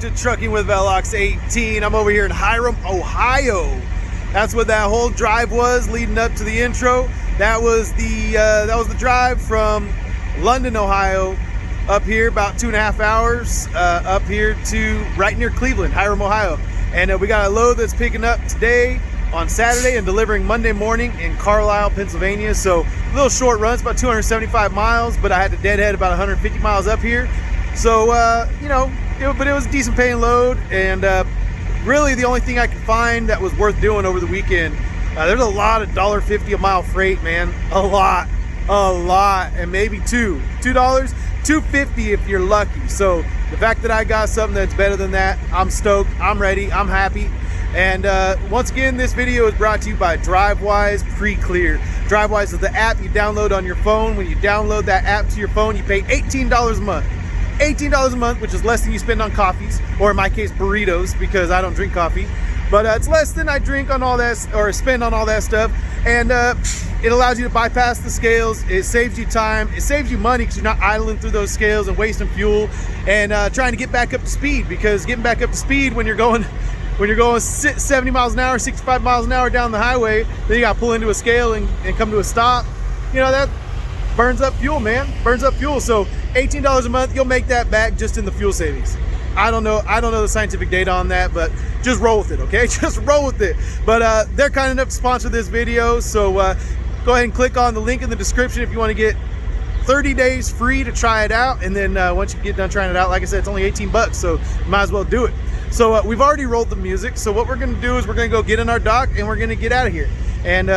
to Trucking with Velox 18. I'm over here in Hiram, Ohio. That's what that whole drive was leading up to the intro. That was the drive from London, Ohio, up here about 2.5 hours, up here to right near Cleveland, Hiram, Ohio. And we got a load that's picking up today on Saturday and delivering Monday morning in Carlisle, Pennsylvania. So a little short run, it's about 275 miles, but I had to deadhead about 150 miles up here. So, you know, but it was a decent paying load, and really the only thing I could find that was worth doing over the weekend, there's a lot of $1.50 a mile freight, man. A lot, and maybe $2, $2.50 if you're lucky. So the fact that I got something that's better than that, I'm stoked, I'm ready, I'm happy. And once again, this video is brought to you by DriveWise Pre-Clear. DriveWise is the app you download on your phone. When you download that app to your phone, you pay $18 a month. $18 a month, which is less than you spend on coffees, or in my case, burritos, because I don't drink coffee. But it's less than I drink on all that, or spend on all that stuff. And it allows you to bypass the scales. It saves you time. It saves you money because you're not idling through those scales and wasting fuel and trying to get back up to speed. Because getting back up to speed when you're going 70 miles an hour, 65 miles an hour down the highway, then you got to pull into a scale and come to a stop. You know, that burns up fuel, man. Burns up fuel. So $18 a month, you'll make that back just in the fuel savings. I don't know the scientific data on that, but just roll with it, okay? Just roll with it. But they're kind enough to sponsor this video, so go ahead and click on the link in the description if you want to get 30 days free to try it out. And then once you get done trying it out, like I said, it's only 18 bucks, so you might as well do it. So we've already rolled the music, so what we're gonna do is we're gonna go get in our dock and we're gonna get out of here. And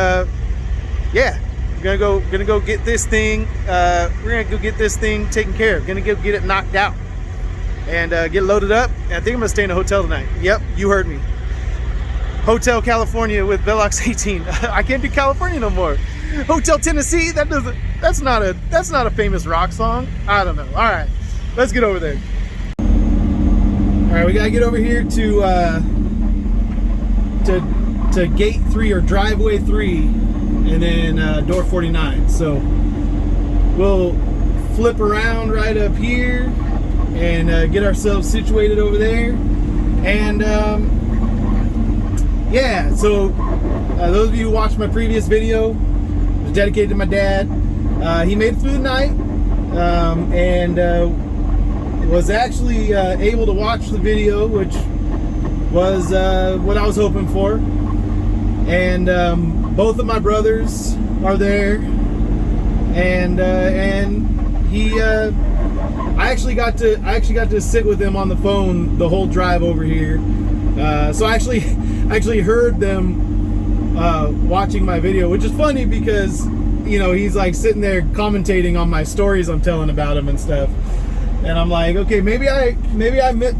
yeah, we're gonna go get this thing. We're gonna go get this thing taken care of. Gonna go get it knocked out and get loaded up. And I think I'm gonna stay in a hotel tonight. Yep, you heard me. Hotel California with Velox 18. I can't do California no more. Hotel Tennessee. That's not a famous rock song. I don't know. All right, let's get over there. All right, we gotta get over here to gate 3 or driveway 3, and then door 49. So we'll flip around right up here and get ourselves situated over there. And yeah, so those of you who watched my previous video, it was dedicated to my dad. He made it through the night and was actually able to watch the video, which was what I was hoping for. And both of my brothers are there, and he I actually got to sit with him on the phone the whole drive over here. So I actually heard them watching my video, which is funny because, you know, he's like sitting there commentating on my stories I'm telling about him and stuff. And I'm like, okay, maybe I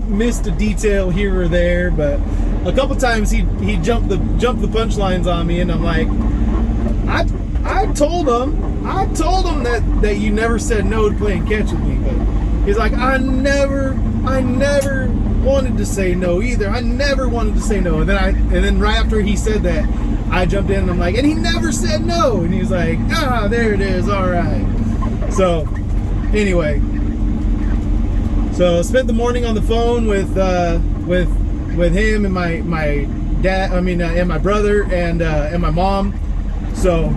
missed a detail here or there, but a couple times he jumped the punchlines on me, and I'm like, I told him that you never said no to playing catch with me, but he's like, I never wanted to say no either. I never wanted to say no. And then right after he said that, I jumped in and I'm like, and he never said no. And he's like, there it is. All right. So anyway. So I spent the morning on the phone with him and my dad. I mean, and my brother and my mom. So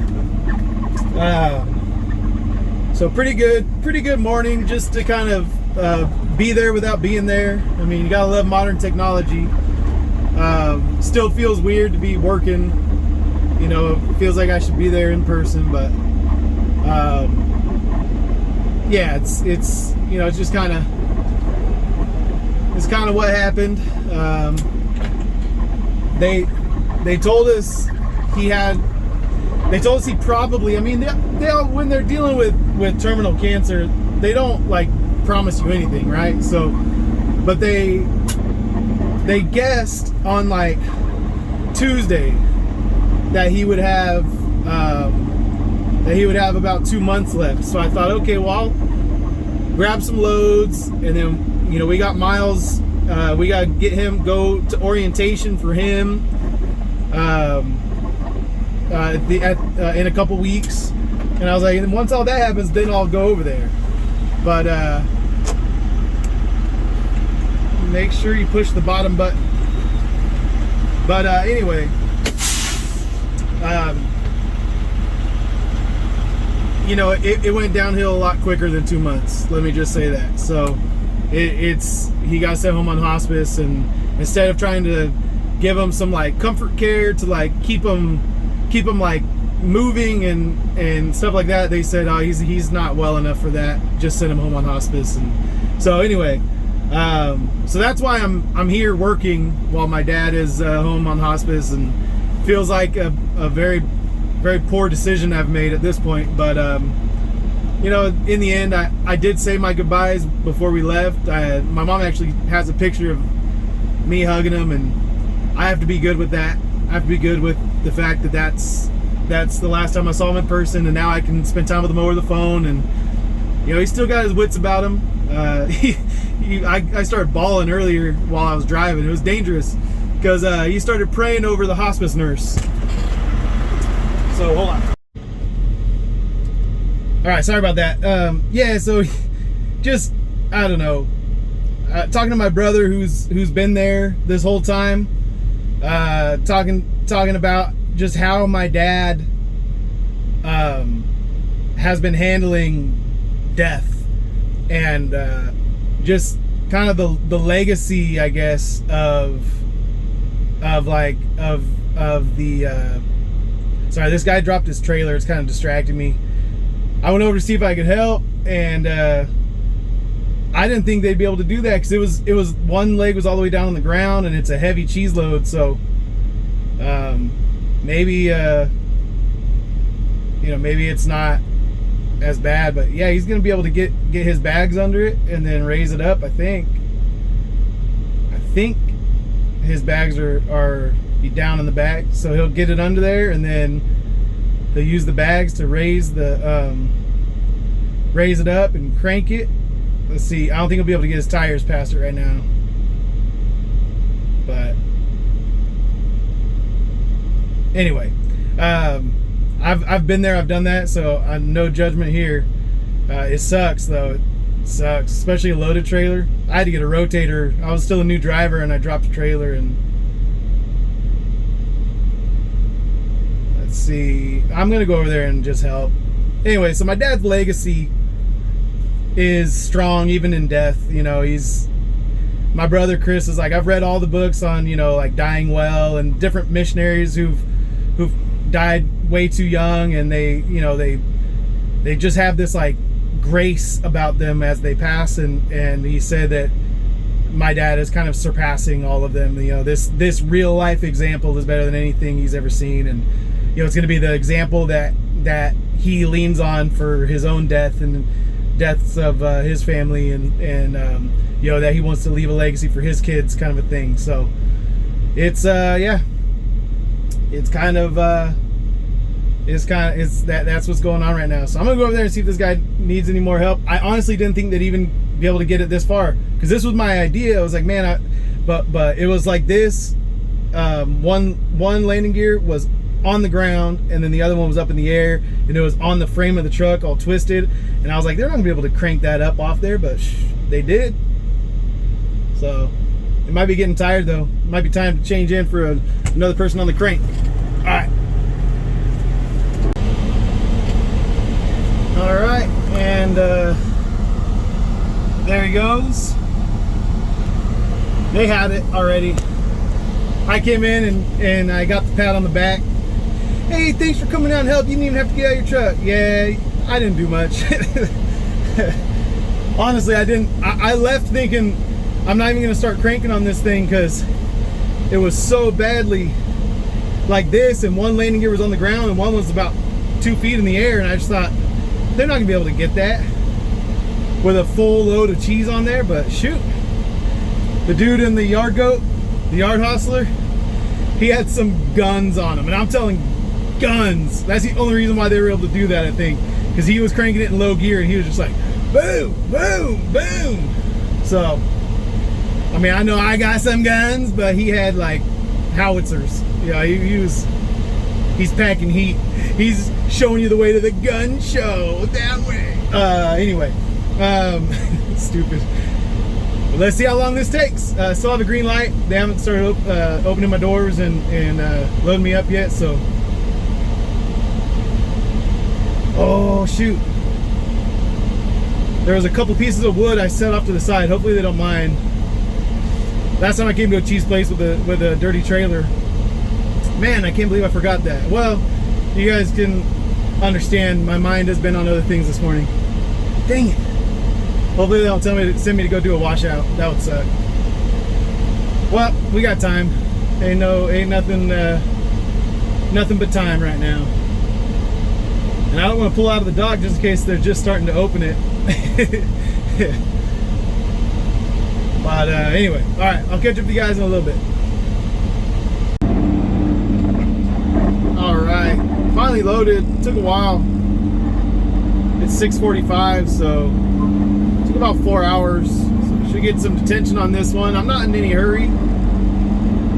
pretty good morning, just to kind of be there without being there. I mean, you gotta love modern technology. Still feels weird to be working. You know, it feels like I should be there in person, but yeah, it's you know, it's just kind of. It's kind of what happened. They told us he probably, I mean, they all, when they're dealing with terminal cancer, they don't like promise you anything, right? So, but they guessed on like Tuesday that he would have about 2 months left. So I thought, okay, well, I'll grab some loads, and then, you know, we got Miles, we got to get him, go to orientation for him in a couple weeks. And I was like, and once all that happens, then I'll go over there. But make sure you push the bottom button. But anyway, you know, it went downhill a lot quicker than 2 months. Let me just say that. So he got sent home on hospice, and instead of trying to give him some like comfort care to like keep him like moving and stuff like that, they said, oh, he's not well enough for that. Just send him home on hospice. And so anyway, so that's why I'm here working while my dad is home on hospice, and feels like a very, very poor decision I've made at this point. But you know, in the end, I did say my goodbyes before we left. My mom actually has a picture of me hugging him, and I have to be good with that. I have to be good with the fact that that's the last time I saw him in person, and now I can spend time with him over the phone. And you know, he's still got his wits about him. I started bawling earlier while I was driving. It was dangerous because he started praying over the hospice nurse. So hold on. All right, sorry about that. Yeah, so just, I don't know, talking to my brother who's been there this whole time, talking about just how my dad has been handling death, and just kind of the legacy, I guess, of the sorry, this guy dropped his trailer. It's kind of distracting me. I went over to see if I could help, and I didn't think they'd be able to do that because it was one leg was all the way down on the ground, and it's a heavy cheese load. So maybe you know, maybe it's not as bad, but yeah, he's gonna be able to get his bags under it and then raise it up. I think his bags are down in the back, so he'll get it under there, and then he'll use the bags to raise it up and crank it. Let's see, I don't think he'll be able to get his tires past it right now, but anyway, I've been there, I've done that, so no judgment here. It sucks though. It sucks, especially a loaded trailer. I had to get a rotator. I was still a new driver, and I dropped a trailer. And let's see, I'm gonna go over there and just help. Anyway, so my dad's legacy is strong even in death. You know, my brother Chris is like, I've read all the books on, you know, like dying well, and different missionaries who've died way too young, and they just have this like grace about them as they pass, and he said that my dad is kind of surpassing all of them. You know, this real life example is better than anything he's ever seen, and you know, it's going to be the example that he leans on for his own death and deaths of his family, and you know, that he wants to leave a legacy for his kids, kind of a thing. So it's yeah, it's kind of that's what's going on right now. So I'm gonna go over there and see if this guy needs any more help. I honestly didn't think they'd even be able to get it this far, because this was my idea. I was like, man, but it was like this. One landing gear was on the ground, and then the other one was up in the air, and it was on the frame of the truck, all twisted. And I was like, they're not gonna be able to crank that up off there, but they did. So it might be getting tired though. It might be time to change in for another person on the crank. All right. All right, and there he goes. They had it already. I came in and I got the pat on the back. Hey, thanks for coming out and help. You didn't even have to get out of your truck. Yeah, I didn't do much. Honestly, I didn't. I left thinking I'm not even gonna start cranking on this thing, because it was so badly like this, and one landing gear was on the ground and one was about 2 feet in the air, and I just thought, they're not gonna be able to get that with a full load of cheese on there. But shoot, the dude in the yard goat, the yard hustler, he had some guns on him, and I'm telling, guns. That's the only reason why they were able to do that, I think, because he was cranking it in low gear, and he was just like boom, boom, boom. So I mean, I know I got some guns, but he had like howitzers. Yeah, he's packing heat. He's showing you the way to the gun show that way. Anyway, stupid. Well, let's see how long this takes. Still have a green light. They haven't started opening my doors and loading me up yet, so. Oh, shoot. There was a couple pieces of wood I set off to the side. Hopefully they don't mind. Last time I came to a cheese place with a dirty trailer. Man, I can't believe I forgot that. Well, you guys can understand my mind has been on other things this morning. Dang it. Hopefully they don't send me to go do a washout. That would suck. Well, we got time. Ain't nothing but time right now. And I don't want to pull out of the dock just in case they're just starting to open it. But anyway, all right, I'll catch up with you guys in a little bit. All right, finally loaded. Took a while. It's 6:45, so it took about 4 hours. So should get some detention on this one. I'm not in any hurry,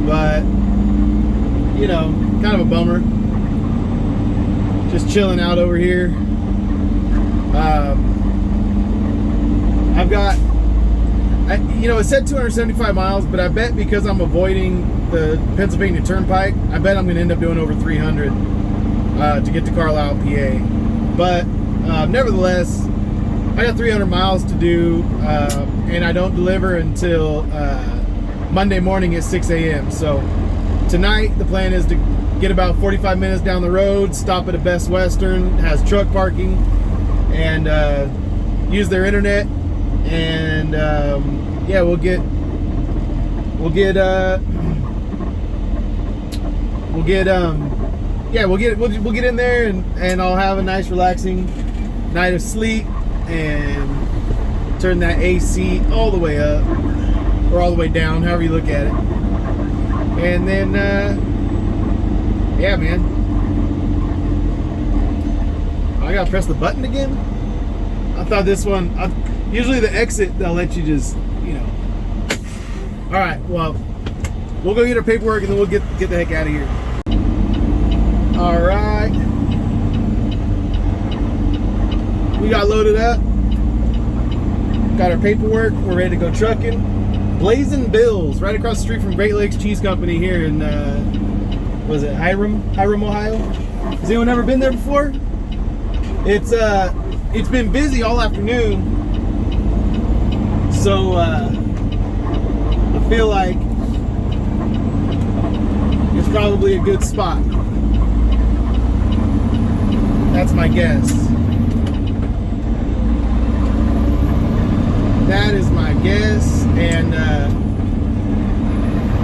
but you know, kind of a bummer. Just chilling out over here. I've got, it said 275 miles, but I bet because I'm avoiding the Pennsylvania Turnpike, I bet I'm going to end up doing over 300 to get to Carlisle, PA. But nevertheless, I got 300 miles to do, and I don't deliver until Monday morning at 6 a.m. So tonight, the plan is to get about 45 minutes down the road, stop at a Best Western, has truck parking, and use their internet, and yeah, we'll get in there, and I'll have a nice relaxing night of sleep and turn that AC all the way up or all the way down, however you look at it, and then yeah, man, I gotta press the button again. I thought this one, usually the exit, they'll let you just, all right, well, we'll go get our paperwork and then we'll get the heck out of here. All right, we got loaded up, got our paperwork, we're ready to go trucking. Blazing Bills, right across the street from Great Lakes Cheese Company here in was it Hiram, Ohio? Has anyone ever been there before? It's been busy all afternoon, so I feel like it's probably a good spot. That's my guess. That is my guess, and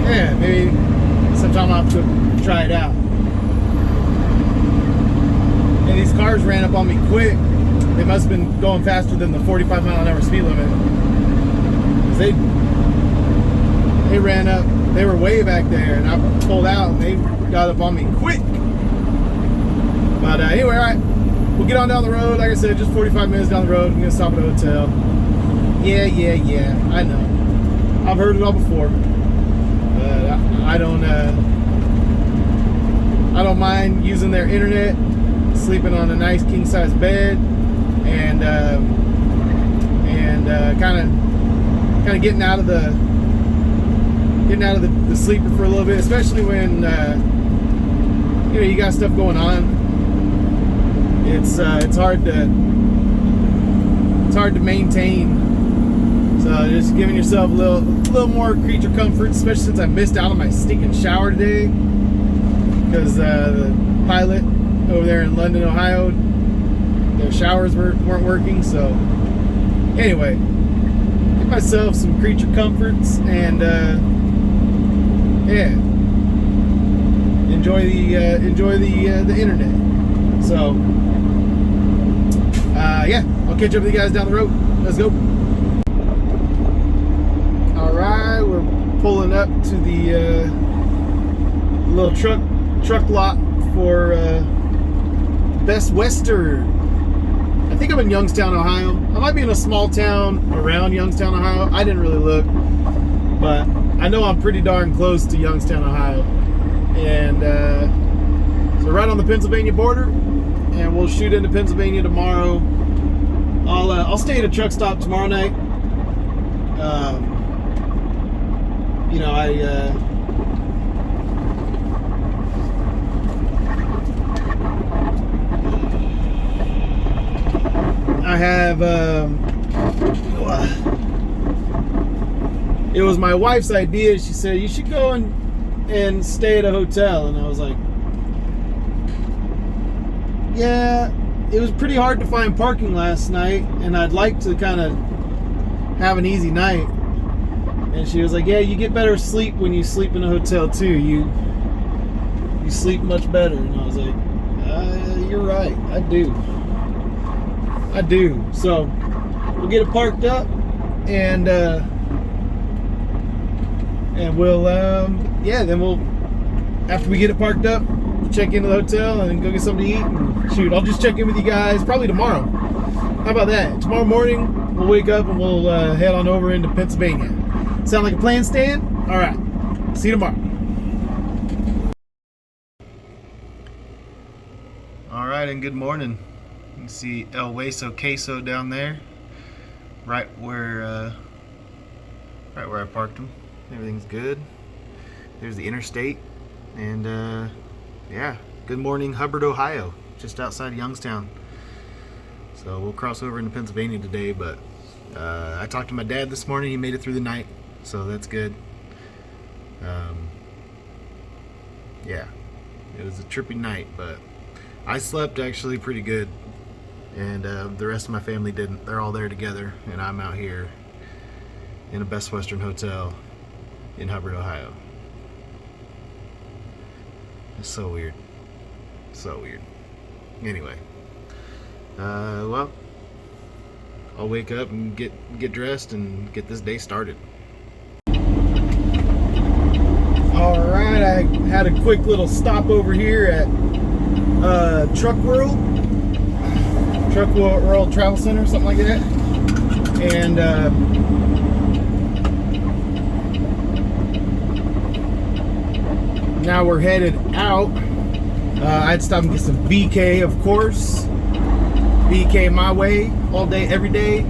yeah, maybe sometime I'll have to try it out. And these cars ran up on me quick. They must have been going faster than the 45-mile-an-hour speed limit. They ran up. They were way back there, and I pulled out, and they got up on me quick. But anyway, all right, we'll get on down the road. Like I said, just 45 minutes down the road. I'm gonna stop at a hotel. Yeah, I know. I've heard it all before. But I don't mind using their internet, sleeping on a nice king-size bed, and kind of getting out of the sleeper for a little bit, especially when you got stuff going on. It's hard to maintain. So just giving yourself a little more creature comfort, especially since I missed out on my stinking shower today because the pilot over there in London, Ohio, their showers weren't working. So anyway, give myself some creature comforts and yeah, enjoy the internet. So yeah, I'll catch up with you guys down the road. Let's go. All right, we're pulling up to the little truck lot for Best Western. I think I'm in Youngstown, Ohio. I might be in a small town around Youngstown, Ohio. I didn't really look, but I know I'm pretty darn close to Youngstown, Ohio. And so right on the Pennsylvania border, and we'll shoot into Pennsylvania tomorrow. I'll stay at a truck stop tomorrow night. you know, I have, it was my wife's idea. She said, you should go and stay at a hotel. And I was like, yeah, it was pretty hard to find parking last night, and I'd like to kind of have an easy night. And she was like, yeah, you get better sleep when you sleep in a hotel too. You sleep much better. And I was like, you're right, I do. So we'll get it parked up, and we'll then we'll, after we get it parked up, check into the hotel and go get something to eat. And shoot, I'll just check in with you guys probably tomorrow. How about that? Tomorrow morning we'll wake up and we'll head on over into Pennsylvania. Sound like a plan, Stan? All right, see you tomorrow. All right, and good morning. You can see El Hueso Queso down there, right where I parked them. Everything's good. There's the interstate, and yeah, good morning, Hubbard, Ohio, just outside of Youngstown. So we'll cross over into Pennsylvania today, but I talked to my dad this morning. He made it through the night, so that's good. Yeah, it was a trippy night, but I slept actually pretty good, and the rest of my family didn't. They're all there together, and I'm out here in a Best Western hotel in Hubbard, Ohio. It's so weird. So weird. Anyway, well, I'll wake up and get dressed and get this day started. All right, I had a quick little stop over here at Truck World Travel Center, something like that, and now we're headed out. I'd stop and get some BK, of course. BK my way, all day, every day.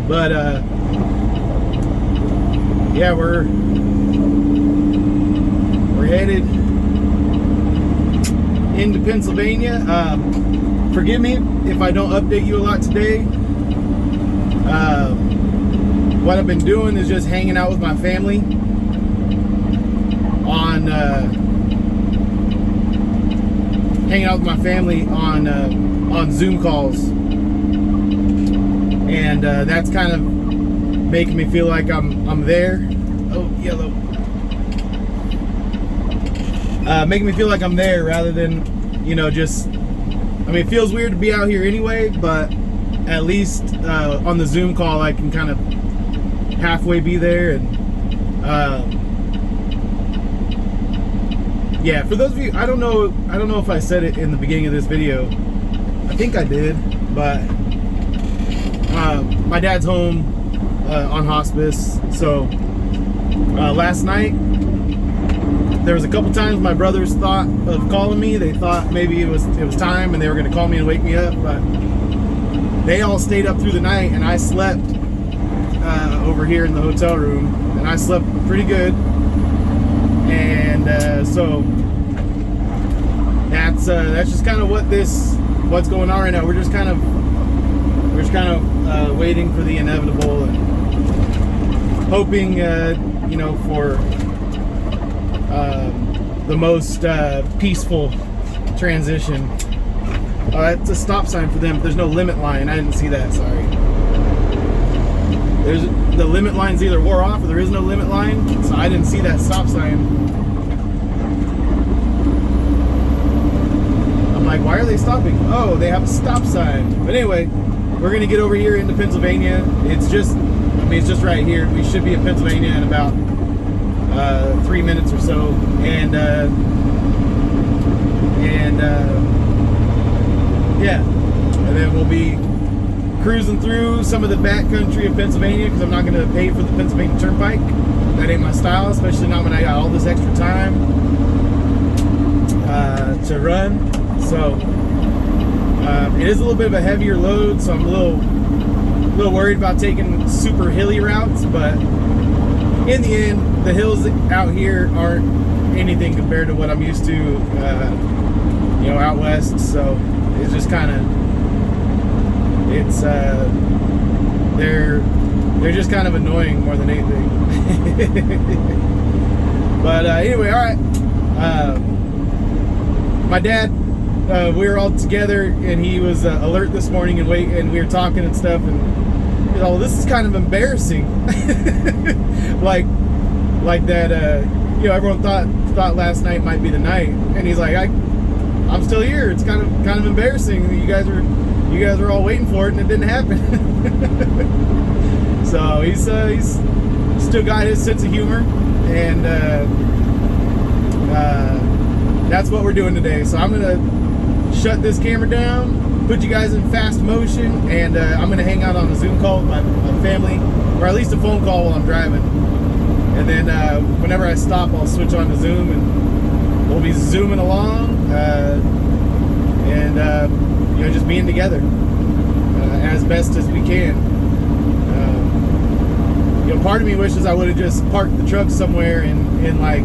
But yeah, we're headed into Pennsylvania. Forgive me if I don't update you a lot today. What I've been doing is just hanging out with my family on Zoom calls, and that's kind of making me feel like I'm there. Oh, yellow. Making me feel like I'm there rather than, just, it feels weird to be out here anyway, but at least on the Zoom call I can kind of halfway be there. And yeah, for those of you, I don't know if I said it in the beginning of this video. I think I did, but my dad's home on hospice. So last night there was a couple times my brothers thought of calling me. They thought maybe it was time and they were going to call me and wake me up, but they all stayed up through the night, and I slept over here in the hotel room, and I slept pretty good. And so that's just kind of what's going on right now. We're just kind of waiting for the inevitable and hoping for the most peaceful transition. It's a stop sign for them, but there's no limit line. I didn't see that, sorry. The limit line's either wore off or there is no limit line, so I didn't see that stop sign. I'm like, why are they stopping? Oh, they have a stop sign. But anyway, we're gonna get over here into Pennsylvania. It's just right here. We should be in Pennsylvania in about 3 minutes or so, and yeah, and then we'll be cruising through some of the back country of Pennsylvania, because I'm not going to pay for the Pennsylvania Turnpike. That ain't my style, especially not when I got all this extra time to run. So it is a little bit of a heavier load, so I'm a little worried about taking super hilly routes, but in the end, the hills out here aren't anything compared to what I'm used to, you know, out west. So it's just kind of, it's they're just kind of annoying more than anything. But anyway, all right. My dad, we were all together, and he was alert this morning, and we were talking and stuff, and you know, this is kind of embarrassing. like that, you know, everyone thought last night might be the night, and he's like, I'm still here. It's kind of embarrassing. You guys were all waiting for it, and it didn't happen. So he's still got his sense of humor, and that's what we're doing today. So I'm gonna shut this camera down, put you guys in fast motion, and I'm gonna hang out on a Zoom call with my family, or at least a phone call while I'm driving. And then whenever I stop, I'll switch on to Zoom, and we'll be zooming along, and you know, just being together as best as we can. You know, part of me wishes I would have just parked the truck somewhere in like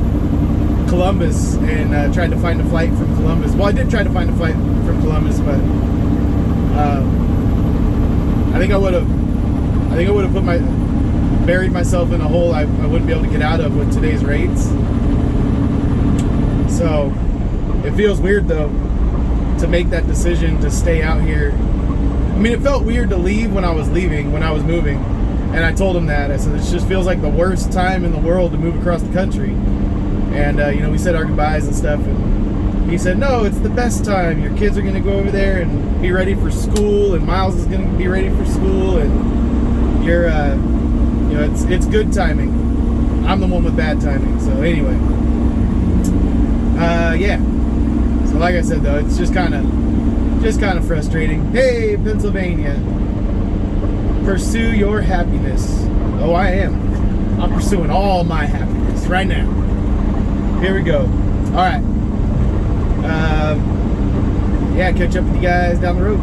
Columbus and tried to find a flight from Columbus. Well, I did try to find a flight from Columbus, but I think I would have buried myself in a hole I wouldn't be able to get out of with today's rates. So it feels weird though to make that decision to stay out here. I mean, it felt weird to leave when I was moving, and I told him that. I said, it just feels like the worst time in the world to move across the country. And you know, we said our goodbyes and stuff, and he said, no, it's the best time. Your kids are going to go over there and be ready for school, and Miles is going to be ready for school, and you're you know, it's good timing. I'm the one with bad timing. So anyway, yeah. So like I said though, it's just kind of frustrating. Hey, Pennsylvania, pursue your happiness. Oh, I am. I'm pursuing all my happiness right now. Here we go. All right. Yeah, catch up with you guys down the road.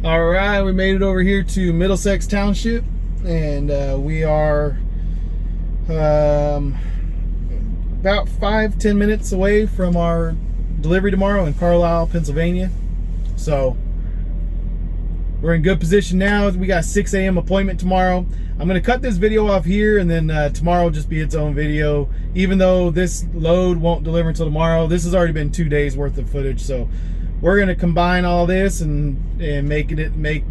All right, we made it over here to Middlesex Township, and we are about 5-10 minutes away from our delivery tomorrow in Carlisle, Pennsylvania. So we're in good position now. We got a 6 a.m. appointment tomorrow. I'm going to cut this video off here, and then tomorrow will just be its own video. Even though this load won't deliver until tomorrow, this has already been 2 days worth of footage. So we're going to combine all this and make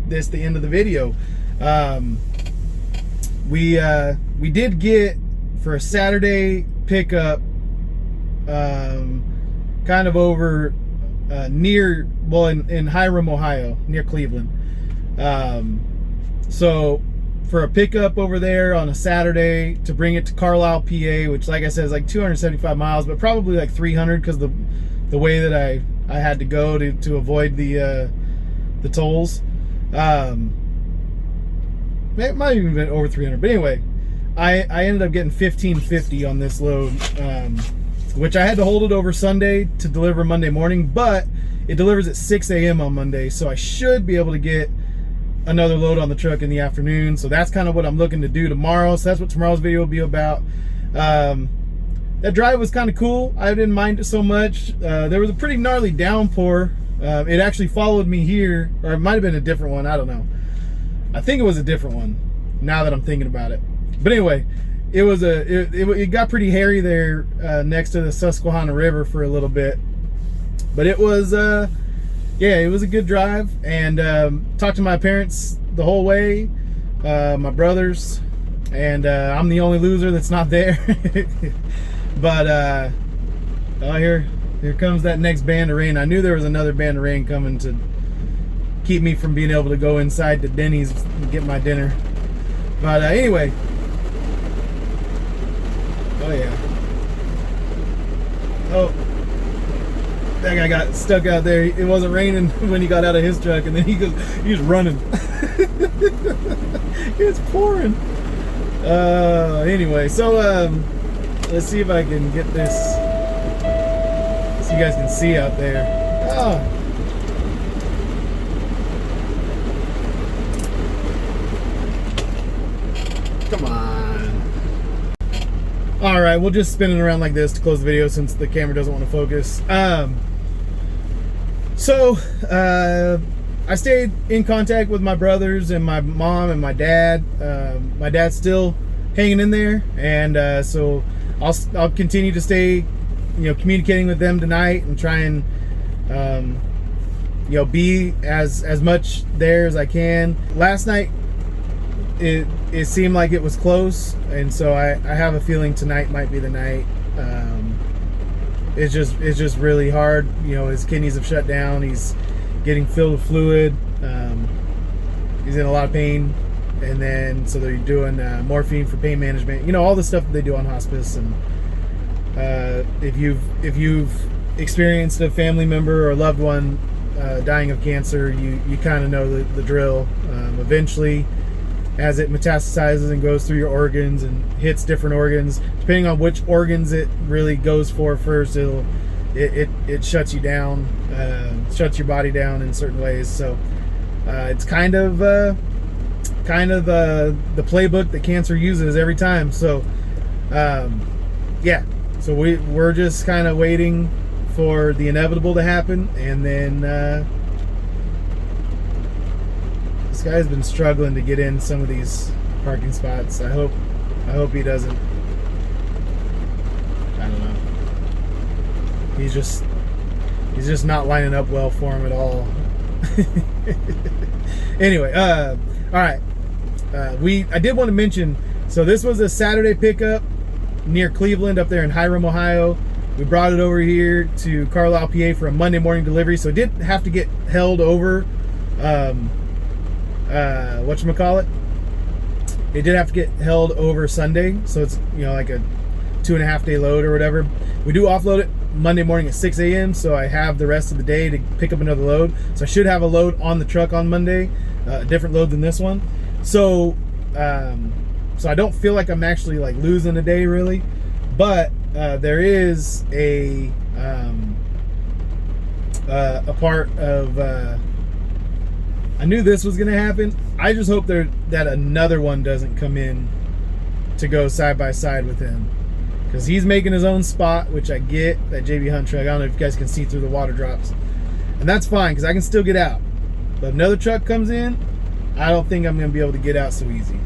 this the end of the video. We did get, for a Saturday pickup, kind of over near, well, in Hiram, Ohio, near Cleveland. So for a pickup over there on a Saturday to bring it to Carlisle, PA, which, like I said, is like 275 miles, but probably like 300 because the way that I had to go to avoid the tolls. It might have even been over 300, but anyway, I ended up getting $15.50 on this load, which I had to hold it over Sunday to deliver Monday morning, but it delivers at 6 a.m. on Monday, so I should be able to get another load on the truck in the afternoon. So that's kind of what I'm looking to do tomorrow. So that's what tomorrow's video will be about. That drive was kind of cool. I didn't mind it so much. There was a pretty gnarly downpour. It actually followed me here, or it might have been a different one. I don't know. I think it was a different one now that I'm thinking about it. But anyway, it got pretty hairy there next to the Susquehanna River for a little bit. But it was yeah, it was a good drive, and talked to my parents the whole way, my brothers, and I'm the only loser that's not there. But oh, here comes that next band of rain. I knew there was another band of rain coming to keep me from being able to go inside to Denny's and get my dinner. But anyway, oh yeah, oh, that guy got stuck out there. It wasn't raining when he got out of his truck, and then he was running. It's pouring. Anyway, so let's see if I can get this so you guys can see out there. Oh. Come on. All right, we'll just spin it around like this to close the video since the camera doesn't want to focus. So I stayed in contact with my brothers and my mom and my dad. My dad's still hanging in there, and so I'll continue to stay, communicating with them tonight and try and be as much there as I can. Last night it seemed like it was close, and so I have a feeling tonight might be the night. It's just really hard. His kidneys have shut down. He's getting filled with fluid. He's in a lot of pain, and then so they're doing morphine for pain management. All the stuff that they do on hospice. And if you've experienced a family member or loved one dying of cancer, you kind of know the drill. Eventually, as it metastasizes and goes through your organs and hits different organs, depending on which organs it really goes for first, it shuts you down, shuts your body down in certain ways. So it's kind of the playbook that cancer uses every time. So yeah, so we're just kind of waiting for the inevitable to happen, and then this guy's been struggling to get in some of these parking spots. I hope he doesn't. I don't know. He's just not lining up well for him at all. Anyway, all right. I did want to mention, so this was a Saturday pickup near Cleveland up there in Hiram, Ohio. We brought it over here to Carlisle, PA for a Monday morning delivery, so it did have to get held over. Whatchamacallit? It did have to get held over Sunday, so it's like a 2.5 day load or whatever. We do offload it Monday morning at 6 a.m. so I have the rest of the day to pick up another load. So I should have a load on the truck on Monday, a different load than this one. So so I don't feel like I'm actually like losing a day really, but there is a part of I knew this was going to happen. I just hope that another one doesn't come in to go side by side with him, because he's making his own spot, which I get. That JB Hunt truck, I don't know if you guys can see through the water drops, and that's fine because I can still get out. But if another truck comes in, I don't think I'm going to be able to get out so easy.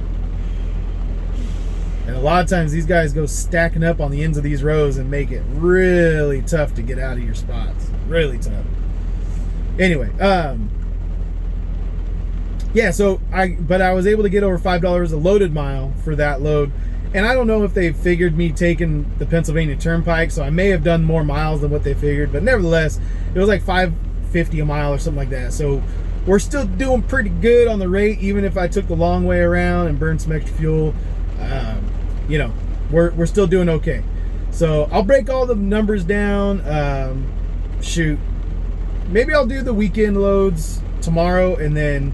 And a lot of times these guys go stacking up on the ends of these rows and make it really tough to get out of your spots. Really tough. Anyway, yeah, so I was able to get over $5 a loaded mile for that load. And I don't know if they figured me taking the Pennsylvania Turnpike, so I may have done more miles than what they figured, but nevertheless, it was like $5.50 a mile or something like that. So we're still doing pretty good on the rate, even if I took the long way around and burned some extra fuel. You know, we're still doing okay. So I'll break all the numbers down. Shoot, maybe I'll do the weekend loads tomorrow, and then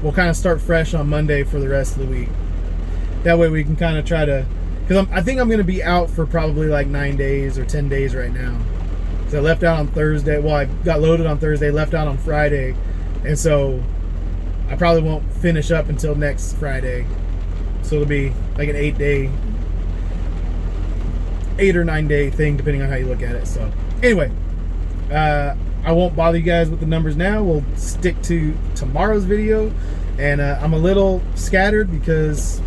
we'll kind of start fresh on Monday for the rest of the week. That way we can kind of try to, because I think I'm going to be out for probably like 9 days or 10 days right now. So I left out on Thursday. Well, I got loaded on Thursday, left out on Friday. And so I probably won't finish up until next Friday. So it'll be like an 8 or 9 day thing, depending on how you look at it. So anyway, I won't bother you guys with the numbers now. We'll stick to tomorrow's video. And I'm a little scattered because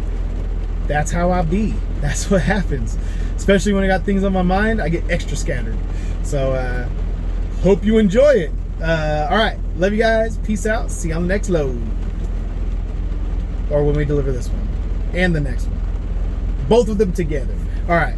that's how I be. That's what happens. Especially when I got things on my mind, I get extra scattered. So hope you enjoy it. All right, love you guys. Peace out. See you on the next load, or when we deliver this one and the next one, both of them together. All right.